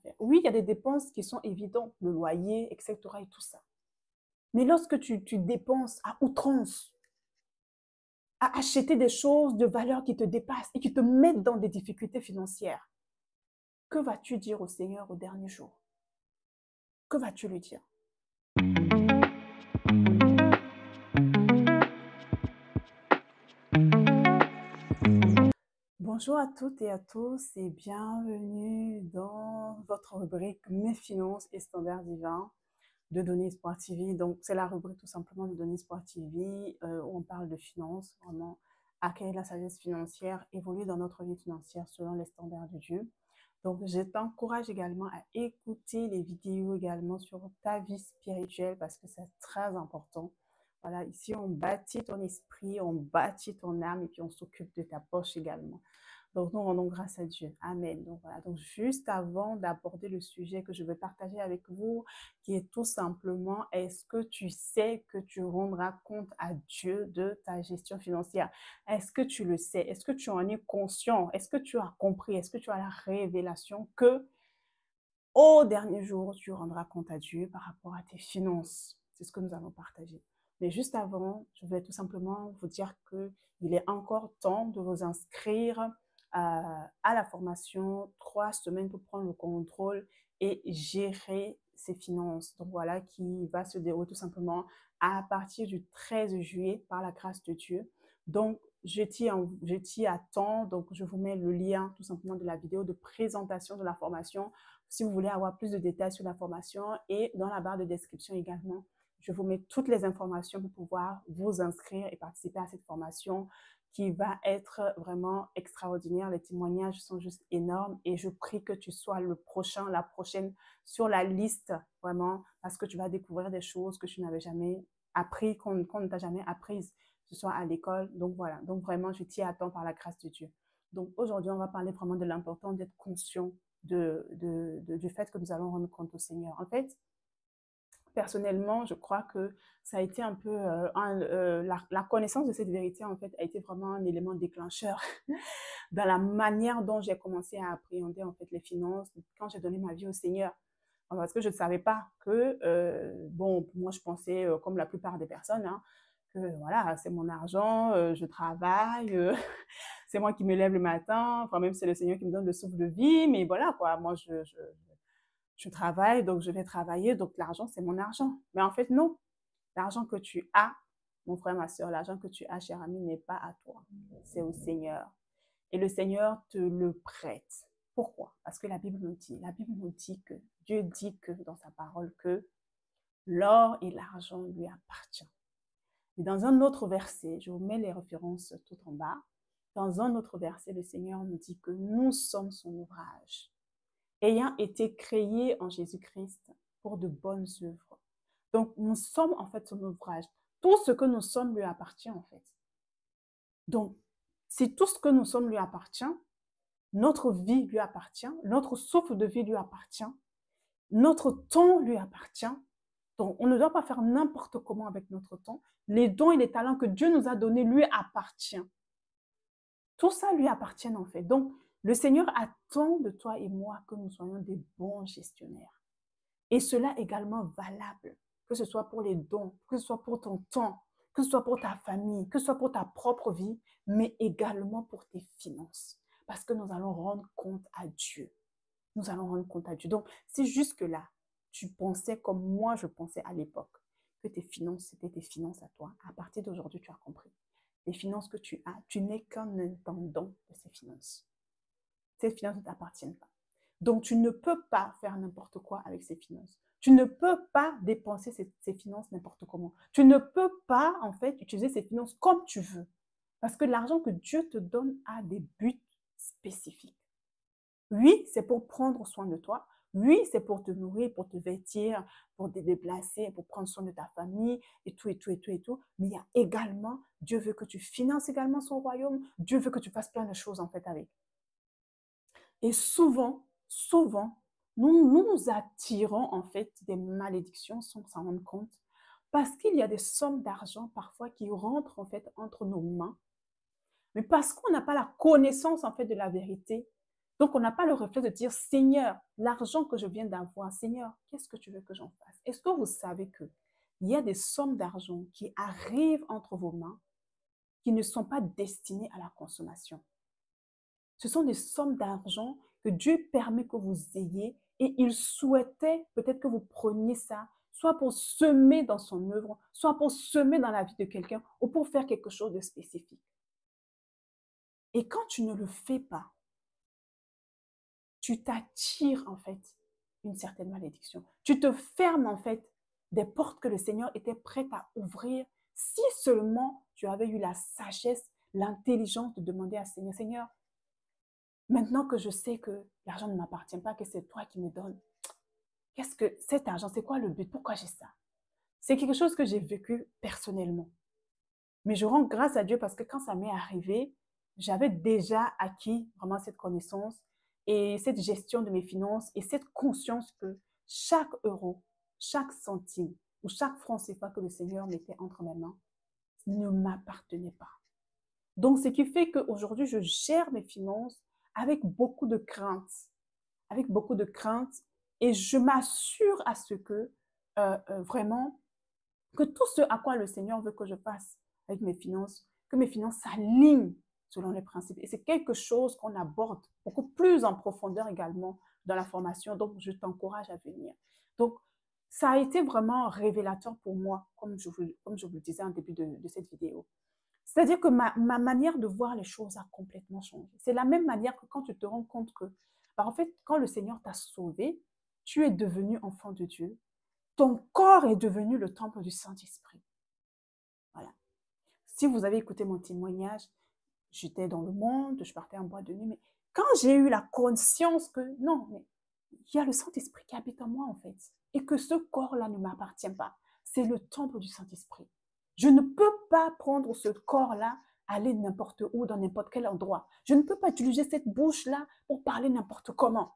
faire. Oui, il y a des dépenses qui sont évidentes, le loyer, etc. et tout ça. Mais lorsque tu dépenses à outrance, à acheter des choses de valeur qui te dépassent et qui te mettent dans des difficultés financières, que vas-tu dire au Seigneur au dernier jour? Que vas-tu lui dire? Bonjour à toutes et à tous et bienvenue dans votre rubrique Mes finances et standards divins de Données Sport TV. Donc, c'est la rubrique tout simplement de Données Sport TV où on parle de finances, vraiment acquérir la sagesse financière, évoluer dans notre vie financière selon les standards de Dieu. Donc, je t'encourage également à écouter les vidéos également sur ta vie spirituelle parce que c'est très important. Voilà, ici, on bâtit ton esprit, on bâtit ton âme et puis on s'occupe de ta poche également. Donc, nous rendons grâce à Dieu. Amen. Donc, voilà. Donc, juste avant d'aborder le sujet que je vais partager avec vous, qui est tout simplement, est-ce que tu sais que tu rendras compte à Dieu de ta gestion financière? Est-ce que tu le sais? Est-ce que tu en es conscient? Est-ce que tu as compris? Est-ce que tu as la révélation que au dernier jour, tu rendras compte à Dieu par rapport à tes finances? C'est ce que nous allons partager. Mais juste avant, je vais tout simplement vous dire qu'il est encore temps de vous inscrire à la formation 3 semaines pour prendre le contrôle et gérer ses finances. Donc voilà, qui va se dérouler tout simplement à partir du 13 juillet par la grâce de Dieu. Donc, je t'y attends. Donc, je vous mets le lien tout simplement de la vidéo de présentation de la formation si vous voulez avoir plus de détails sur la formation. Et dans la barre de description également, je vous mets toutes les informations pour pouvoir vous inscrire et participer à cette formation qui va être vraiment extraordinaire. Les témoignages sont juste énormes et je prie que tu sois le prochain, la prochaine sur la liste, vraiment, parce que tu vas découvrir des choses que tu n'avais jamais appris, qu'on ne t'a jamais apprises, que ce soit à l'école. Donc voilà, donc vraiment, je t'y attends par la grâce de Dieu. Donc aujourd'hui, on va parler vraiment de l'importance d'être conscient du fait que nous allons rendre compte au Seigneur. En fait, personnellement, je crois que ça a été un peu, la connaissance de cette vérité, en fait, a été vraiment un élément déclencheur dans la manière dont j'ai commencé à appréhender, en fait, les finances quand j'ai donné ma vie au Seigneur. Parce que je ne savais pas que, bon, moi, je pensais, comme la plupart des personnes, hein, que voilà, c'est mon argent, je travaille, c'est moi qui me lève le matin, enfin même c'est le Seigneur qui me donne le souffle de vie, mais voilà quoi, moi je travaille, donc je vais travailler, donc l'argent c'est mon argent. Mais en fait non, l'argent que tu as, mon frère, ma soeur, l'argent que tu as, cher ami, n'est pas à toi, c'est au Seigneur. Et le Seigneur te le prête. Pourquoi? Parce que la Bible nous dit que, Dieu dit que dans sa parole que l'or et l'argent lui appartiennent. Et dans un autre verset, je vous mets les références tout en bas, dans un autre verset, le Seigneur nous dit que nous sommes son ouvrage, ayant été créés en Jésus-Christ pour de bonnes œuvres. Donc, nous sommes en fait son ouvrage. Tout ce que nous sommes lui appartient en fait. Donc, si tout ce que nous sommes lui appartient, notre vie lui appartient, notre souffle de vie lui appartient, notre temps lui appartient. Donc, on ne doit pas faire n'importe comment avec notre temps. Les dons et les talents que Dieu nous a donnés lui appartiennent. Tout ça lui appartient en fait. Donc, le Seigneur attend de toi et moi que nous soyons des bons gestionnaires. Et cela également valable, que ce soit pour les dons, que ce soit pour ton temps, que ce soit pour ta famille, que ce soit pour ta propre vie, mais également pour tes finances. Parce que nous allons rendre compte à Dieu. Nous allons rendre compte à Dieu. Donc, si jusque-là, tu pensais comme moi je pensais à l'époque, que tes finances, c'était tes finances à toi, à partir d'aujourd'hui, tu as compris. Les finances que tu as, tu n'es qu'un intendant de ces finances. Ces finances ne t'appartiennent pas. Donc, tu ne peux pas faire n'importe quoi avec ces finances. Tu ne peux pas dépenser ces finances n'importe comment. Tu ne peux pas, en fait, utiliser ces finances comme tu veux. Parce que l'argent que Dieu te donne a des buts spécifiques. Oui, c'est pour prendre soin de toi. Oui, c'est pour te nourrir, pour te vêtir, pour te déplacer, pour prendre soin de ta famille et tout, et tout, et tout, et tout. Mais il y a également, Dieu veut que tu finances également son royaume. Dieu veut que tu fasses plein de choses en fait avec. Et souvent, nous attirons en fait des malédictions sans s'en rendre compte parce qu'il y a des sommes d'argent parfois qui rentrent en fait entre nos mains. Mais parce qu'on n'a pas la connaissance en fait de la vérité, Donc, on n'a pas le réflexe de dire, Seigneur, l'argent que je viens d'avoir, Seigneur, qu'est-ce que tu veux que j'en fasse? Est-ce que vous savez qu'il y a des sommes d'argent qui arrivent entre vos mains qui ne sont pas destinées à la consommation? Ce sont des sommes d'argent que Dieu permet que vous ayez et il souhaitait peut-être que vous preniez ça, soit pour semer dans son œuvre, soit pour semer dans la vie de quelqu'un ou pour faire quelque chose de spécifique. Et quand tu ne le fais pas, tu t'attires en fait une certaine malédiction. Tu te fermes en fait des portes que le Seigneur était prêt à ouvrir si seulement tu avais eu la sagesse, l'intelligence de demander à Seigneur, Seigneur, maintenant que je sais que l'argent ne m'appartient pas, que c'est toi qui me donnes, qu'est-ce que cet argent, c'est quoi le but? Pourquoi j'ai ça? C'est quelque chose que j'ai vécu personnellement. Mais je rends grâce à Dieu parce que quand ça m'est arrivé, j'avais déjà acquis vraiment cette connaissance et cette gestion de mes finances et cette conscience que chaque euro, chaque centime ou chaque franc CFA que le Seigneur mettait entre mes mains ne m'appartenait pas. Donc, ce qui fait qu'aujourd'hui, je gère mes finances avec beaucoup de crainte, et je m'assure à ce que vraiment, que tout ce à quoi le Seigneur veut que je fasse avec mes finances, que mes finances s'alignent selon les principes. Et c'est quelque chose qu'on aborde beaucoup plus en profondeur également dans la formation. Donc, je t'encourage à venir. Donc, ça a été vraiment révélateur pour moi, comme je vous le disais en début de cette vidéo. C'est-à-dire que ma manière de voir les choses a complètement changé. C'est la même manière que quand tu te rends compte que, en fait, quand le Seigneur t'a sauvé, tu es devenu enfant de Dieu. Ton corps est devenu le temple du Saint-Esprit. Voilà. Si vous avez écouté mon témoignage, j'étais dans le monde, je partais en boîte de nuit, mais quand j'ai eu la conscience que non, mais il y a le Saint-Esprit qui habite en moi en fait, et que ce corps-là ne m'appartient pas, c'est le temple du Saint-Esprit. Je ne peux pas prendre ce corps-là, aller n'importe où, dans n'importe quel endroit. Je ne peux pas utiliser cette bouche-là pour parler n'importe comment.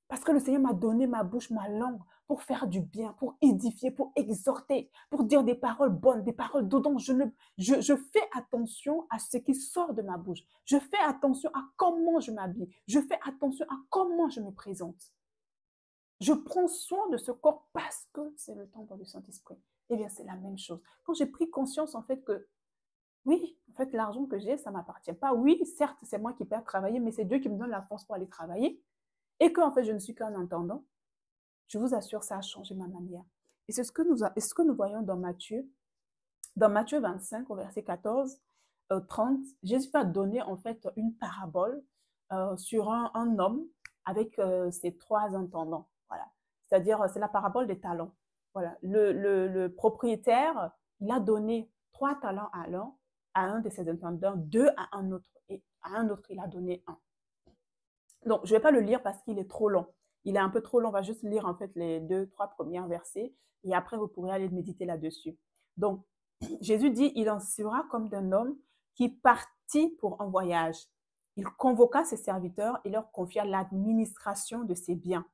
Parce que le Seigneur m'a donné ma bouche, ma langue, pour faire du bien, pour édifier, pour exhorter, pour dire des paroles bonnes, des paroles dedans. Je fais attention à ce qui sort de ma bouche. Je fais attention à comment je m'habille. Je fais attention à comment je me présente. Je prends soin de ce corps parce que c'est le temple du Saint-Esprit. Eh bien, c'est la même chose. Quand j'ai pris conscience, en fait, que oui, en fait, l'argent que j'ai, ça ne m'appartient pas. Oui, certes, c'est moi qui peux travailler, mais c'est Dieu qui me donne la force pour aller travailler. Et qu'en fait, je ne suis qu'un entendant. Je vous assure, ça a changé ma manière. Et c'est ce que nous voyons dans Matthieu. Dans Matthieu 25, au verset 14, 30, Jésus va donner en fait une parabole sur un homme avec ses trois intendants. Voilà. C'est-à-dire, c'est la parabole des talents. Voilà. Le propriétaire, il a donné 3 talents à un de ses intendants, 2 à un autre, et à un autre, il a donné 1. Donc, je ne vais pas le lire parce qu'il est trop long. Il est un peu trop long. On va juste lire en fait les 2, 3 premiers versets et après, vous pourrez aller méditer là-dessus. Donc, Jésus dit, il en sera comme d'un homme qui partit pour un voyage. Il convoqua ses serviteurs et leur confia l'administration de ses biens.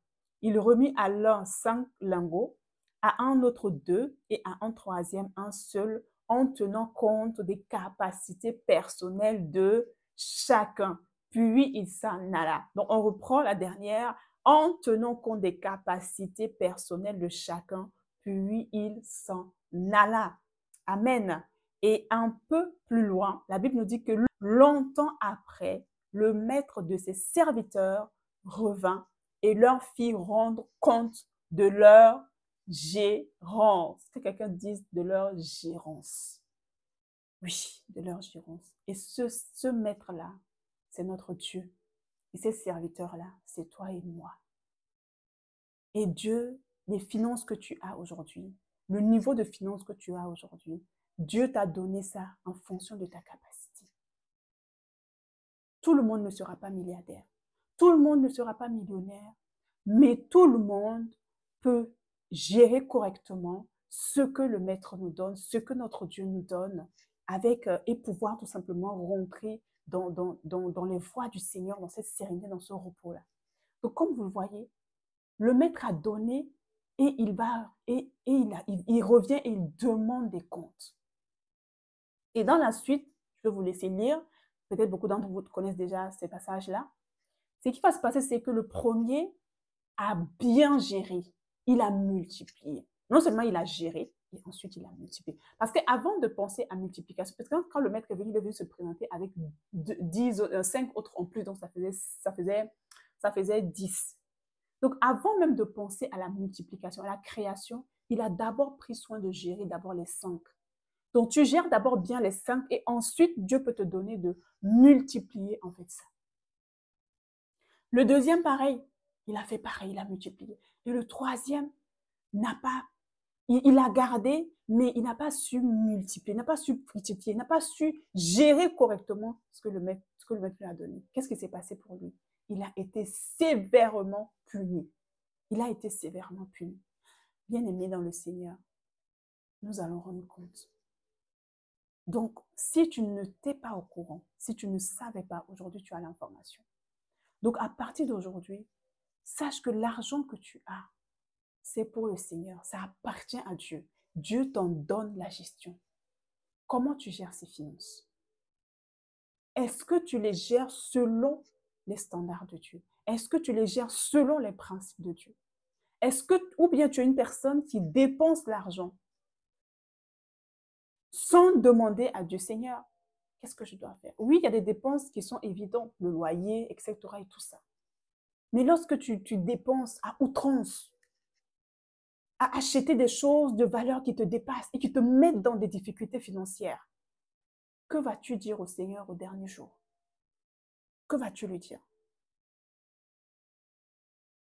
Il remit à l'un 5 lingots, à un autre 2 et à un troisième 1 seul, en tenant compte des capacités personnelles de chacun. Puis il s'en alla. Donc, on reprend la dernière, en tenant compte des capacités personnelles de chacun, puis il s'en alla. Amen. Et un peu plus loin, la Bible nous dit que longtemps après, le maître de ses serviteurs revint et leur fit rendre compte de leur gérance. Que quelqu'un dise de leur gérance. Oui, de leur gérance. Et ce maître-là, c'est notre Dieu. Et ces serviteurs-là, c'est toi et moi. Et Dieu, les finances que tu as aujourd'hui, le niveau de finances que tu as aujourd'hui, Dieu t'a donné ça en fonction de ta capacité. Tout le monde ne sera pas milliardaire. Tout le monde ne sera pas millionnaire. Mais tout le monde peut gérer correctement ce que le Maître nous donne, ce que notre Dieu nous donne, avec, et pouvoir tout simplement rentrer dans les voies du Seigneur, dans cette sérénité, dans ce repos-là. Donc, comme vous le voyez, le Maître a donné et il revient et il demande des comptes. Et dans la suite, je vais vous laisser lire, peut-être beaucoup d'entre vous connaissent déjà ces passages-là. Ce qui va se passer, c'est que le premier a bien géré. Il a multiplié. Non seulement il a géré, et ensuite il a multiplié. Parce qu'avant de penser à multiplication, parce que quand le maître est venu, il est venu se présenter avec 5 autres en plus, donc ça faisait 10. Donc avant même de penser à la multiplication, à la création, il a d'abord pris soin de gérer d'abord les 5. Donc tu gères d'abord bien les 5 et ensuite Dieu peut te donner de multiplier en fait ça. Le deuxième, pareil, il a fait pareil, il a multiplié. Et le troisième n'a pas, il a gardé, mais il n'a pas su multiplier, n'a pas su multiplier, n'a pas su gérer correctement ce que le maître lui a donné. Qu'est-ce qui s'est passé pour lui? Il a été sévèrement puni. Il a été sévèrement puni. Bien-aimé dans le Seigneur, nous allons rendre compte. Donc, si tu ne t'es pas au courant, si tu ne savais pas, aujourd'hui tu as l'information. Donc, à partir d'aujourd'hui, sache que l'argent que tu as, c'est pour le Seigneur. Ça appartient à Dieu. Dieu t'en donne la gestion. Comment tu gères ces finances? Est-ce que tu les gères selon les standards de Dieu? Est-ce que tu les gères selon les principes de Dieu? Ou bien tu es une personne qui dépense l'argent sans demander à Dieu, Seigneur, qu'est-ce que je dois faire? Oui, il y a des dépenses qui sont évidentes, le loyer, etc. et tout ça. Mais lorsque tu dépenses à outrance, à acheter des choses de valeur qui te dépassent et qui te mettent dans des difficultés financières, que vas-tu dire au Seigneur au dernier jour? Que vas-tu lui dire?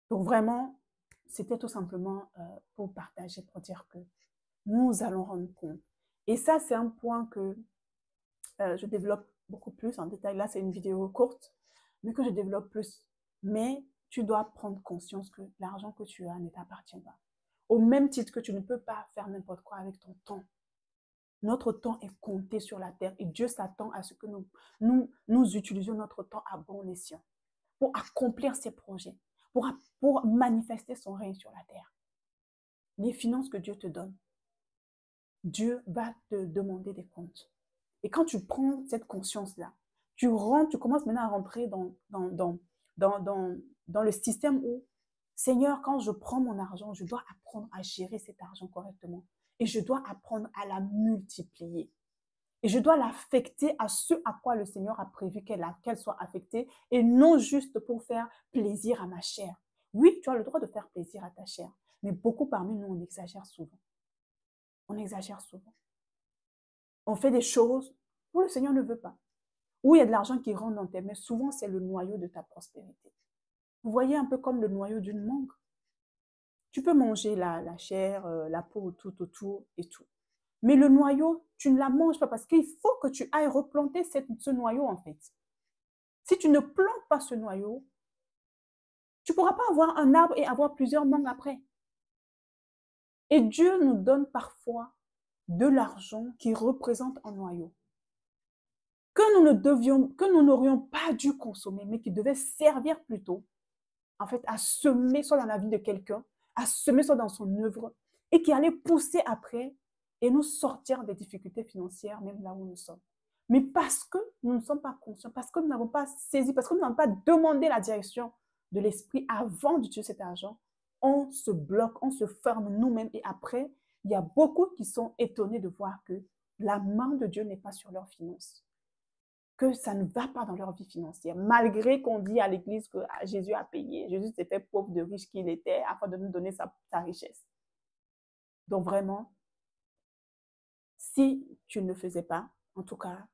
Donc vraiment, c'était tout simplement pour partager, pour dire que nous allons rendre compte. Et ça, c'est un point que je développe beaucoup plus en détail. Là, c'est une vidéo courte, mais que je développe plus. Mais tu dois prendre conscience que l'argent que tu as ne t'appartient pas. Au même titre que tu ne peux pas faire n'importe quoi avec ton temps. Notre temps est compté sur la terre et Dieu s'attend à ce que nous utilisions notre temps à bon escient pour accomplir ses projets, pour manifester son règne sur la terre. Les finances que Dieu te donne, Dieu va te demander des comptes. Et quand tu prends cette conscience-là, tu commences maintenant à rentrer dans le système où, Seigneur, quand je prends mon argent, je dois apprendre à gérer cet argent correctement. Et je dois apprendre à la multiplier. Et je dois l'affecter à ce à quoi le Seigneur a prévu qu'elle soit affectée et non juste pour faire plaisir à ma chair. Oui, tu as le droit de faire plaisir à ta chair, mais beaucoup parmi nous, on exagère souvent. On exagère souvent. On fait des choses où le Seigneur ne veut pas. Où il y a de l'argent qui rentre dans tes mains, souvent c'est le noyau de ta prospérité. Vous voyez un peu comme le noyau d'une mangue. Tu peux manger la chair, la peau tout autour et tout. Mais le noyau, tu ne la manges pas parce qu'il faut que tu ailles replanter ce noyau en fait. Si tu ne plantes pas ce noyau, tu ne pourras pas avoir un arbre et avoir plusieurs mangues après. Et Dieu nous donne parfois de l'argent qui représente un noyau que nous n'aurions pas dû consommer, mais qui devait servir plutôt, en fait, à semer soit dans la vie de quelqu'un, à semer soit dans son œuvre, et qui allait pousser après et nous sortir des difficultés financières, même là où nous sommes. Mais parce que nous ne sommes pas conscients, parce que nous n'avons pas saisi, parce que nous n'avons pas demandé la direction de l'esprit avant d'utiliser cet argent, on se bloque, on se ferme nous-mêmes et après, il y a beaucoup qui sont étonnés de voir que la main de Dieu n'est pas sur leurs finances, que ça ne va pas dans leur vie financière, malgré qu'on dit à l'Église que Jésus a payé, Jésus s'est fait pauvre de riche qu'il était afin de nous donner sa richesse. Donc vraiment, si tu ne le faisais pas, en tout cas,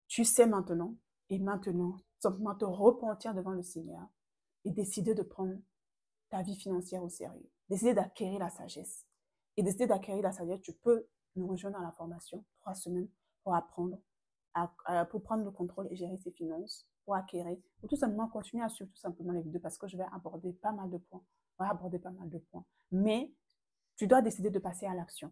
tu sais maintenant, et maintenant, simplement te repentir devant le Seigneur et décider de prendre ta vie financière au sérieux, décider d'acquérir la sagesse. Et décider d'acquérir la sagesse, tu peux nous rejoindre dans la formation, 3 semaines, pour apprendre, pour prendre le contrôle et gérer ses finances, pour acquérir, ou tout simplement continuer à suivre tout simplement les vidéos parce que je vais aborder pas mal de points. On va aborder pas mal de points. Mais tu dois décider de passer à l'action.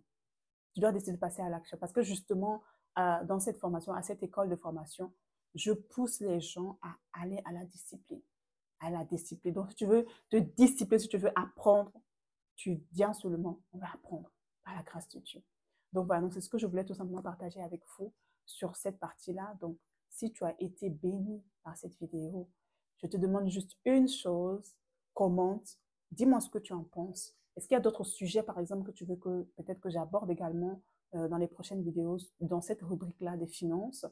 Tu dois décider de passer à l'action parce que justement, dans cette formation, à cette école de formation, je pousse les gens à aller à la discipline. À la discipline. Donc, si tu veux te discipliner, si tu veux apprendre, tu viens seulement, on va apprendre par la grâce de Dieu. Donc voilà, c'est ce que je voulais tout simplement partager avec vous sur cette partie-là. Donc, si tu as été béni par cette vidéo, Je te demande juste une chose, commente, dis-moi ce que tu en penses. Est-ce qu'il y a d'autres sujets, par exemple, que tu veux que peut-être que j'aborde également dans les prochaines vidéos, dans cette rubrique-là des finances?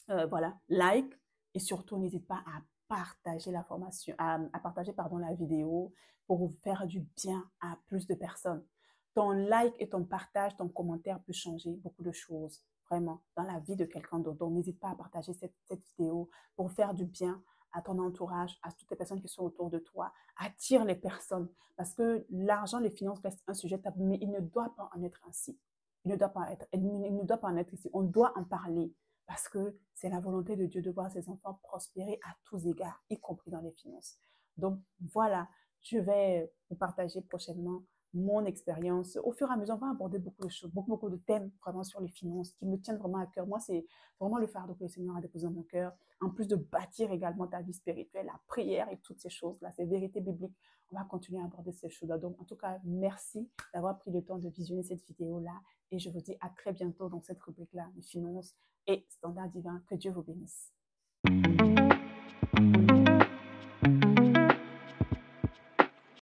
Voilà, like et surtout n'hésite pas à partager la formation, à partager pardon, la vidéo pour faire du bien à plus de personnes. Ton like et ton partage, ton commentaire peut changer beaucoup de choses, vraiment, dans la vie de quelqu'un d'autre. Donc, n'hésite pas à partager cette vidéo pour faire du bien à ton entourage, à toutes les personnes qui sont autour de toi. Attire les personnes parce que l'argent, les finances restent un sujet tabou, mais il ne doit pas en être ainsi. Il ne doit pas en être ici. On doit en parler. Parce que c'est la volonté de Dieu de voir ses enfants prospérer à tous égards, y compris dans les finances. Donc voilà, je vais vous partager prochainement mon expérience. Au fur et à mesure, on va aborder beaucoup de choses, beaucoup de thèmes vraiment sur les finances qui me tiennent vraiment à cœur. Moi, c'est vraiment le fardeau que le Seigneur a déposé dans mon cœur. En plus de bâtir également ta vie spirituelle, la prière et toutes ces choses-là, ces vérités bibliques, on va continuer à aborder ces choses-là. Donc, en tout cas, merci d'avoir pris le temps de visionner cette vidéo-là. Et je vous dis à très bientôt dans cette rubrique-là, les finances et standard divin. Que Dieu vous bénisse.